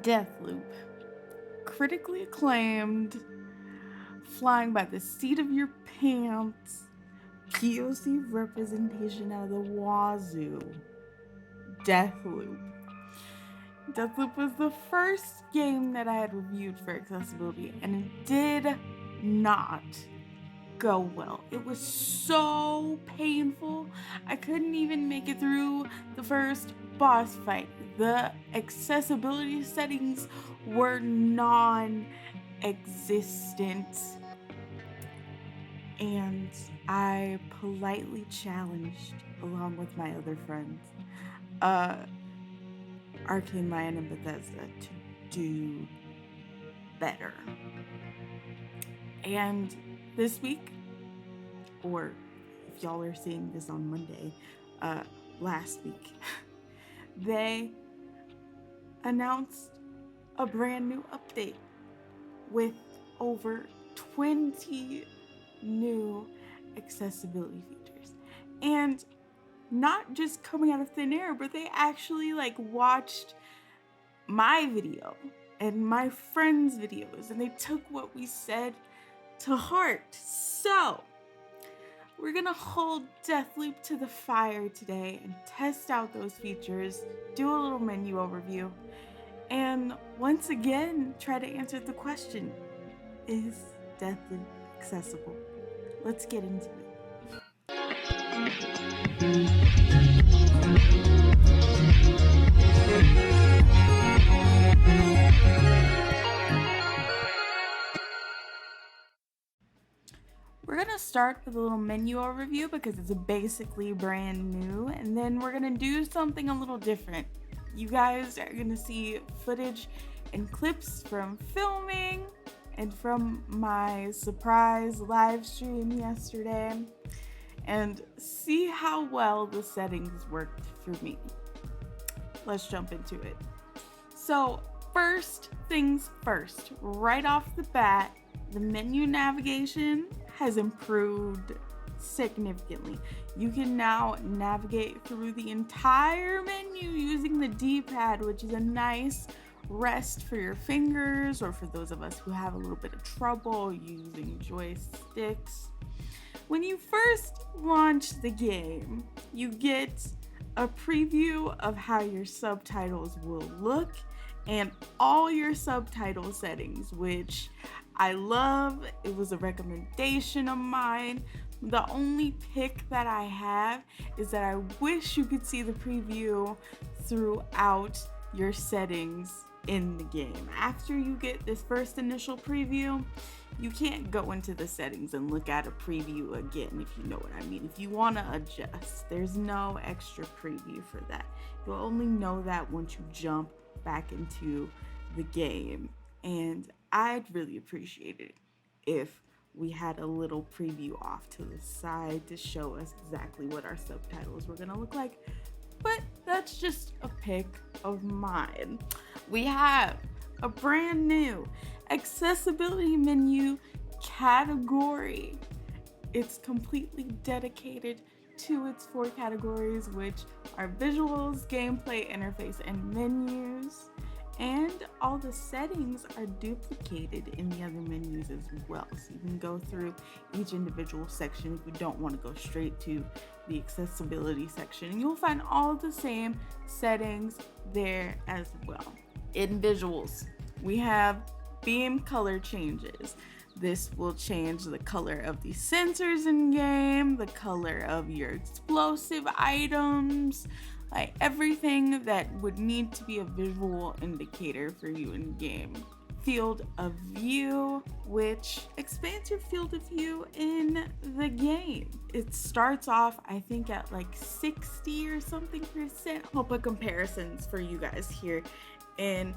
Deathloop, critically acclaimed, flying by the seat of your pants, POC representation out of the wazoo. Deathloop. Deathloop was the first game that I had reviewed for accessibility, and it did not go well. It was so painful. I couldn't even make it through the first boss fight. The accessibility settings were non-existent, and I politely challenged, along with my other friends, Arcane Lion and Bethesda to do better. And this week, or if y'all are seeing this on Monday, last week, they announced a brand new update with over 20 new accessibility features. And not just coming out of thin air, but they actually watched my video and my friends' videos, and they took what we said to heart. So we're gonna hold Deathloop to the fire today and test out those features, do a little menu overview, and once again try to answer the question, is Deathloop accessible? Let's get into it. We're gonna start with a little menu overview because it's basically brand new, and then we're gonna do something a little different. You guys are gonna see footage and clips from filming and from my surprise live stream yesterday, and see how well the settings worked for me. Let's jump into it. So first things first, right off the bat, the menu navigation has improved significantly. You can now navigate through the entire menu using the D-pad, which is a nice rest for your fingers, or for those of us who have a little bit of trouble using joysticks. When you first launch the game, you get a preview of how your subtitles will look and all your subtitle settings, which I love. It was a recommendation of mine. The only pick that I have is that I wish you could see the preview throughout your settings in the game. After you get this first initial preview, you can't go into the settings and look at a preview again, if you know what I mean. If you want to adjust, there's no extra preview for that. You'll only know that once you jump back into the game. And I'd really appreciate it if we had a little preview off to the side to show us exactly what our subtitles were gonna look like. But that's just a pick of mine. We have a brand new accessibility menu category. It's completely dedicated to its 4 categories, which are visuals, gameplay, interface, and menus. And all the settings are duplicated in the other menus as well. So you can go through each individual section if you don't want to go straight to the accessibility section. And you'll find all the same settings there as well. In visuals, we have beam color changes. This will change the color of the sensors in game, the color of your explosive items, like everything that would need to be a visual indicator for you in game. Field of view, which expands your field of view in the game. It starts off, I think, at 60 or something %. I'll put comparisons for you guys here in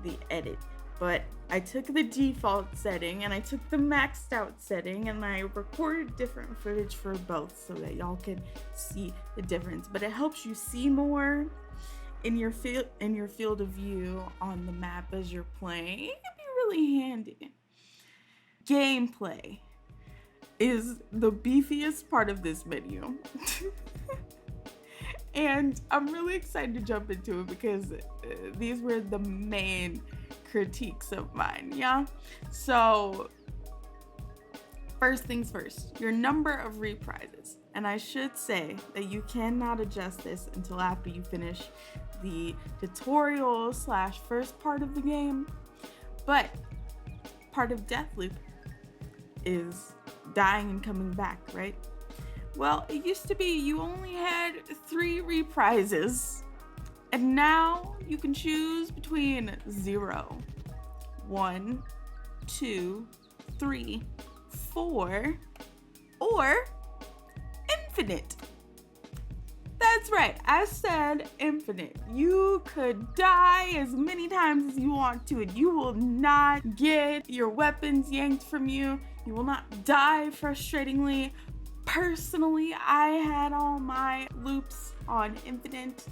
the edit. But I took the default setting and I took the maxed out setting, and I recorded different footage for both so that y'all can see the difference. But it helps you see more in your field of view on the map as you're playing. It can be really handy. Gameplay is the beefiest part of this menu. And I'm really excited to jump into it because these were the main critiques of mine, yeah? So, first things first, your number of reprises. And I should say that you cannot adjust this until after you finish the tutorial / first part of the game. But part of Deathloop is dying and coming back, right? Well, it used to be you only had 3 reprises, and now you can choose between 0, 1, 2, 3, 4, or infinite. That's right, I said infinite. You could die as many times as you want to, and you will not get your weapons yanked from you. You will not die frustratingly. Personally, I had all my loops on infinite,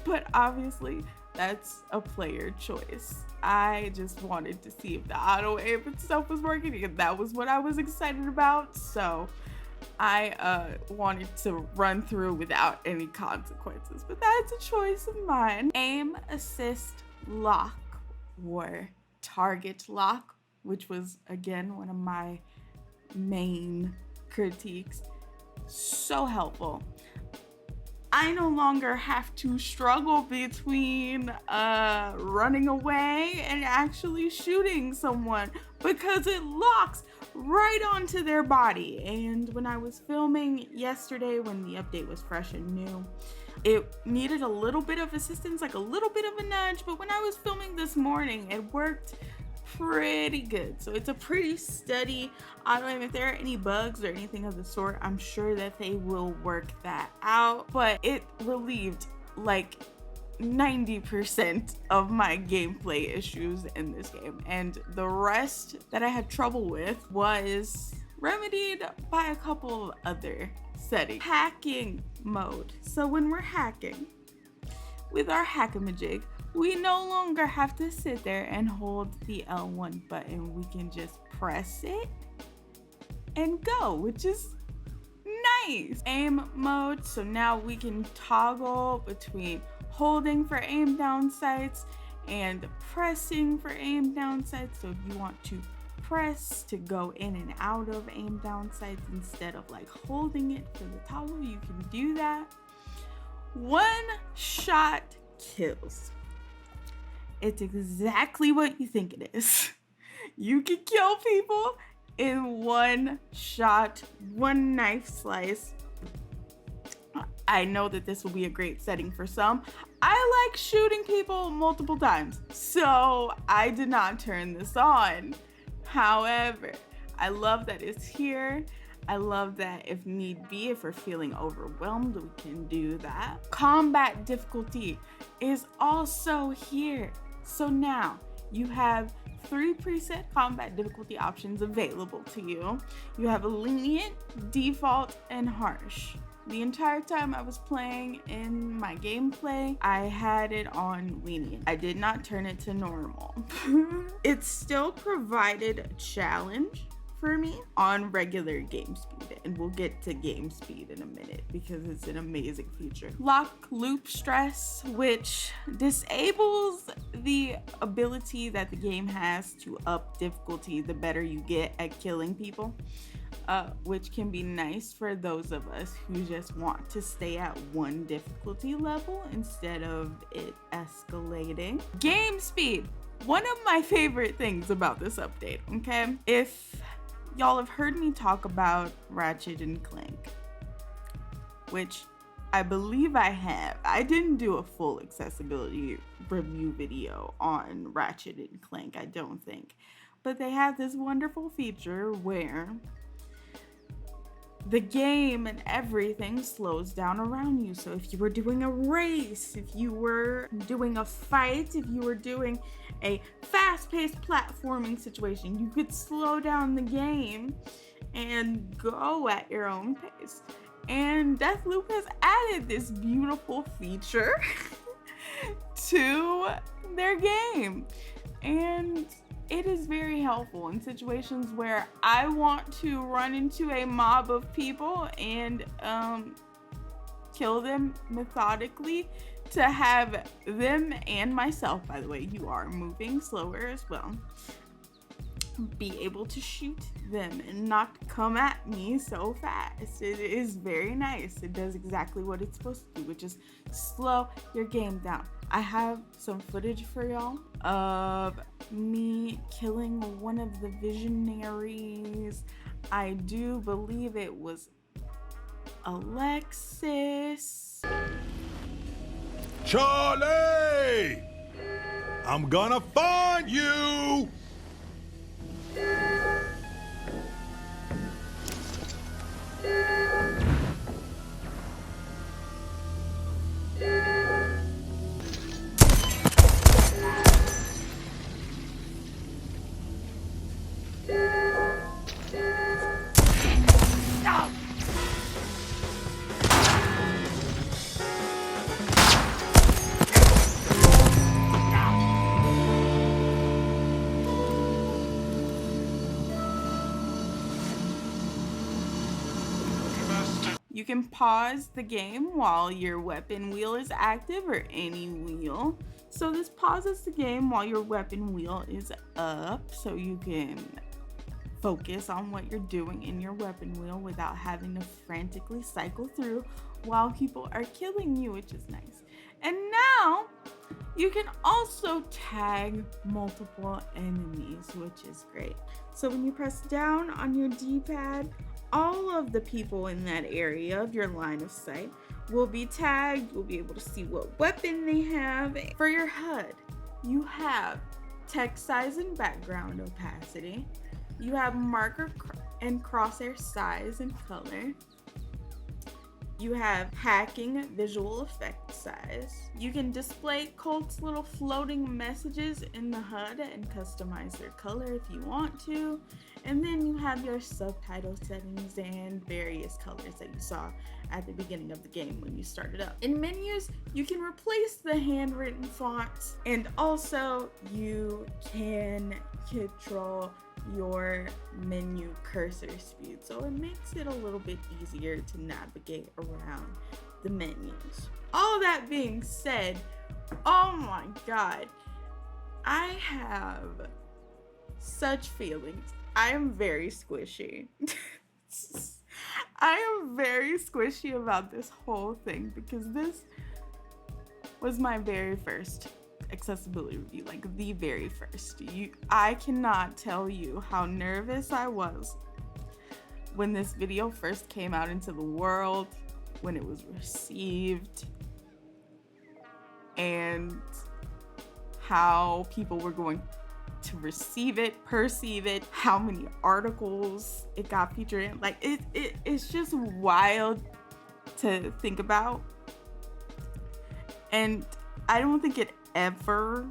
but obviously that's a player choice. I just wanted to see if the auto aim and stuff was working, and that was what I was excited about, so I wanted to run through without any consequences, but that's a choice of mine. Aim assist lock or target lock, which was again one of my main critiques, so helpful. I no longer have to struggle between running away and actually shooting someone because it locks right onto their body. And when I was filming yesterday, when the update was fresh and new, it needed a little bit of assistance, like a little bit of a nudge, but when I was filming this morning, it worked pretty good. So it's a pretty steady auto aim. If there are any bugs or anything of the sort, I'm sure that they will work that out, but it relieved like 90% of my gameplay issues in this game, and the rest that I had trouble with was remedied by a couple of other settings. Hacking mode. So when we're hacking with our hackamajig, we no longer have to sit there and hold the L1 button. We can just press it and go, which is nice. Aim mode, so now we can toggle between holding for aim down sights and pressing for aim down sights. So if you want to press to go in and out of aim down sights instead of like holding it for the toggle, you can do that. One shot kills. It's exactly what you think it is. You can kill people in one shot, one knife slice. I know that this will be a great setting for some. I like shooting people multiple times, so I did not turn this on. However, I love that it's here. I love that if need be, if we're feeling overwhelmed, we can do that. Combat difficulty is also here. So now you have 3 preset combat difficulty options available to you. You have lenient, default, and harsh. The entire time I was playing in my gameplay, I had it on lenient. I did not turn it to normal. It still provided a challenge for me on regular game speed, and we'll get to game speed in a minute because it's an amazing feature. Lock loop stress, which disables the ability that the game has to up difficulty the better you get at killing people, which can be nice for those of us who just want to stay at one difficulty level instead of it escalating. Game speed, one of my favorite things about this update, okay? If y'all have heard me talk about Ratchet and Clank, which I believe I have. I didn't do a full accessibility review video on Ratchet and Clank, I don't think. But they have this wonderful feature where the game and everything slows down around you. So if you were doing a race, if you were doing a fight, if you were doing a fast-paced platforming situation, you could slow down the game and go at your own pace. And Deathloop has added this beautiful feature to their game. And it is very helpful in situations where I want to run into a mob of people and kill them methodically to have them and myself, by the way, you are moving slower as well, be able to shoot them and not come at me so fast. It is very nice. It does exactly what it's supposed to do, which is slow your game down. I have some footage for y'all of me killing one of the visionaries. I do believe it was Alexis. Charlie! I'm gonna find you! You can pause the game while your weapon wheel is active, or any wheel. So this pauses the game while your weapon wheel is up, so you can focus on what you're doing in your weapon wheel without having to frantically cycle through while people are killing you, which is nice. And now you can also tag multiple enemies, which is great. So when you press down on your D-pad, all of the people in that area of your line of sight will be tagged. You'll be able to see what weapon they have. For your HUD, you have text size and background opacity. You have marker and crosshair size and color. You have hacking visual effect size. You can display Colt's little floating messages in the HUD and customize their color if you want to. And then you have your subtitle settings and various colors that you saw at the beginning of the game when you started up. In menus, you can replace the handwritten fonts, and also you can control your menu cursor speed, so it makes it a little bit easier to navigate around the menus. All that being said, oh my god, I have such feelings. I am very squishy. I am very squishy about this whole thing because this was my very first accessibility review, like the very first. I cannot tell you how nervous I was when this video first came out into the world, when it was received, and how people were going to receive it, perceive it, how many articles it got featured in. Like it's just wild to think about. And I don't think it ever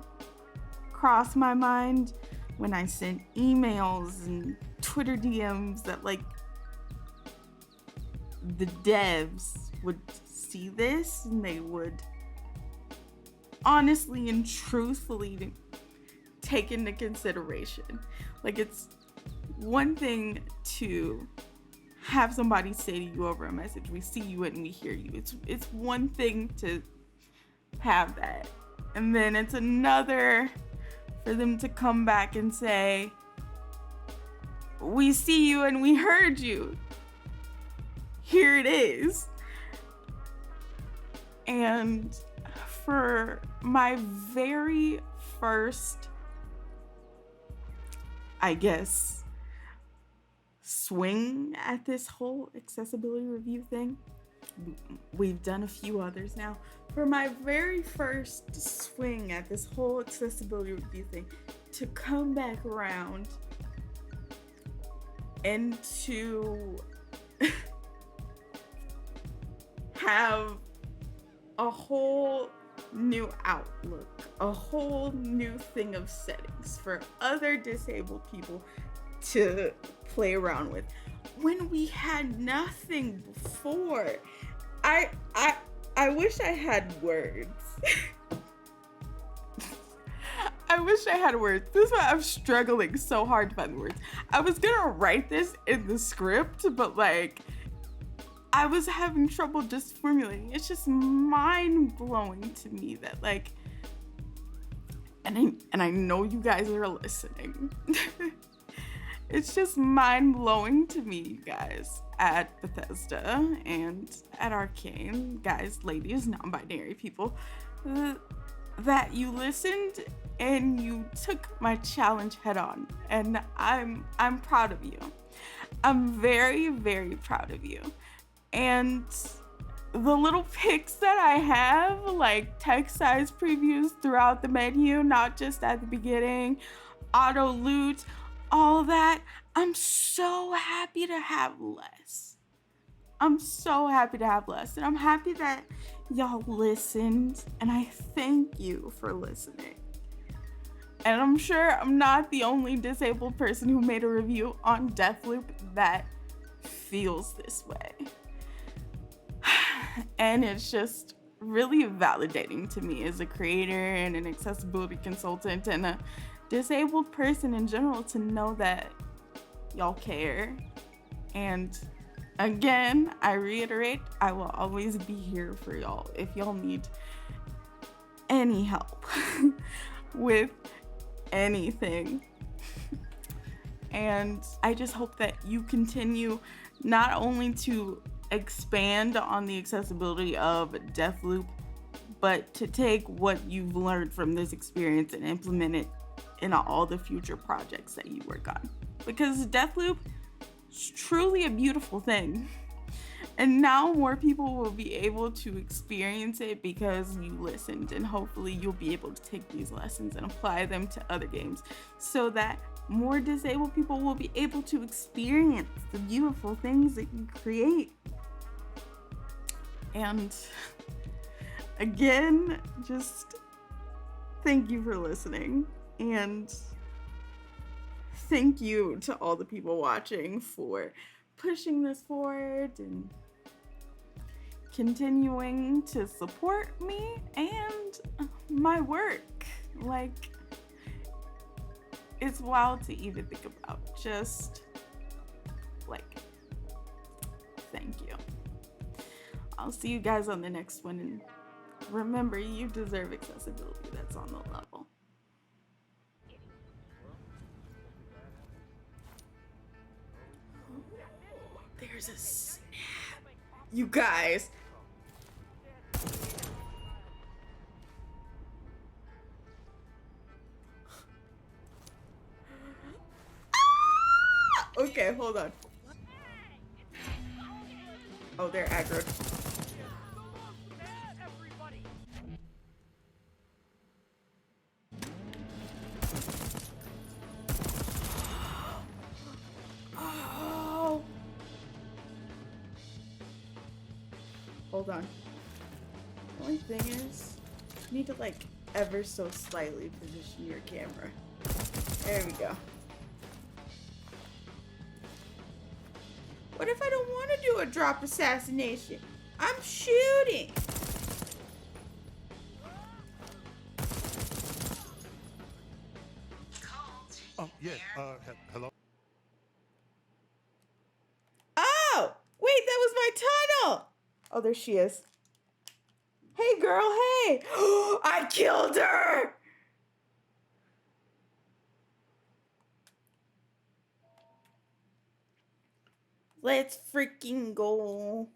crossed my mind when I sent emails and Twitter DMs that like the devs would see this and they would honestly and truthfully take into consideration. Like, it's one thing to have somebody say to you over a message, we see you and we hear you. It's one thing to have that. And then it's another for them to come back and say, we see you and we heard you. Here it is. And for my very first, I guess, swing at this whole accessibility review thing, we've done a few others now. For my very first swing at this whole accessibility review thing, to come back around and to have a whole new outlook, a whole new thing of settings for other disabled people to play around with when we had nothing before. I wish I had words. I wish I had words. This is why I'm struggling so hard to find the words. I was gonna write this in the script, but like, I was having trouble just formulating. It's just mind-blowing to me that, like, and I know you guys are listening. It's just mind-blowing to me, you guys, at Bethesda and at Arcane, guys, ladies, non-binary people, that you listened and you took my challenge head on, and I'm proud of you. I'm very, very proud of you. And the little pics that I have, like text size previews throughout the menu, not just at the beginning, auto loot, all that, I'm so happy to have less. I'm so happy to have less. And I'm happy that y'all listened, and I thank you for listening. And I'm sure I'm not the only disabled person who made a review on Deathloop that feels this way. And it's just really validating to me as a creator and an accessibility consultant and a disabled person in general to know that y'all care. And again, I reiterate, I will always be here for y'all if y'all need any help with anything. And I just hope that you continue not only to expand on the accessibility of Deathloop, but to take what you've learned from this experience and implement it in all the future projects that you work on. Because Deathloop is truly a beautiful thing. And now more people will be able to experience it because you listened, and hopefully you'll be able to take these lessons and apply them to other games so that more disabled people will be able to experience the beautiful things that you create. And again, just thank you for listening, and thank you to all the people watching for pushing this forward and continuing to support me and my work. Like, it's wild to even think about. Just like, thank you. I'll see you guys on the next one, and remember, you deserve accessibility that's on the level. There's a snap. You guys. Okay, hold on. Oh, they're aggroed. Oh. Hold on. The only thing is, you need to like ever so slightly position your camera. There we go. What if I don't want to do a drop assassination? I'm shooting. Oh, yes, hello? Oh, wait, that was my tunnel. Oh, there she is. Hey, girl, hey. I killed her. Let's freaking go.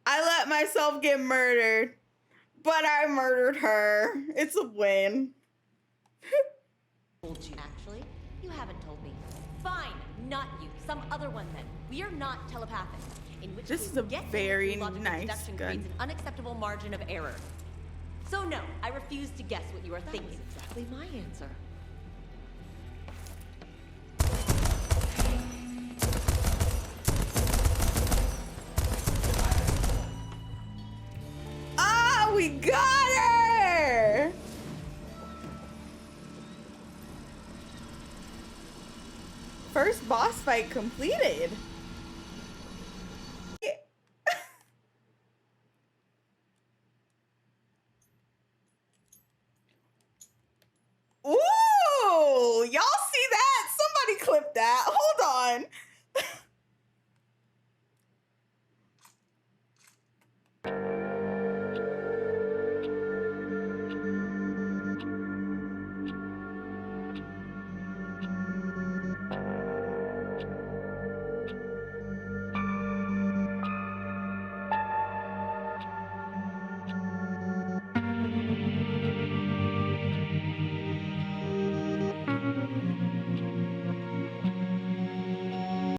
I let myself get murdered, but I murdered her. It's a win. Told you. Actually, you haven't told me. Fine, not you. Some other one then. We are not telepathic. In which This case, is a guessing very through logical nice deduction gun. creates an unacceptable margin of error. So no, I refuse to guess what you are thinking. Exactly my answer. Ah, we got her! First boss fight completed.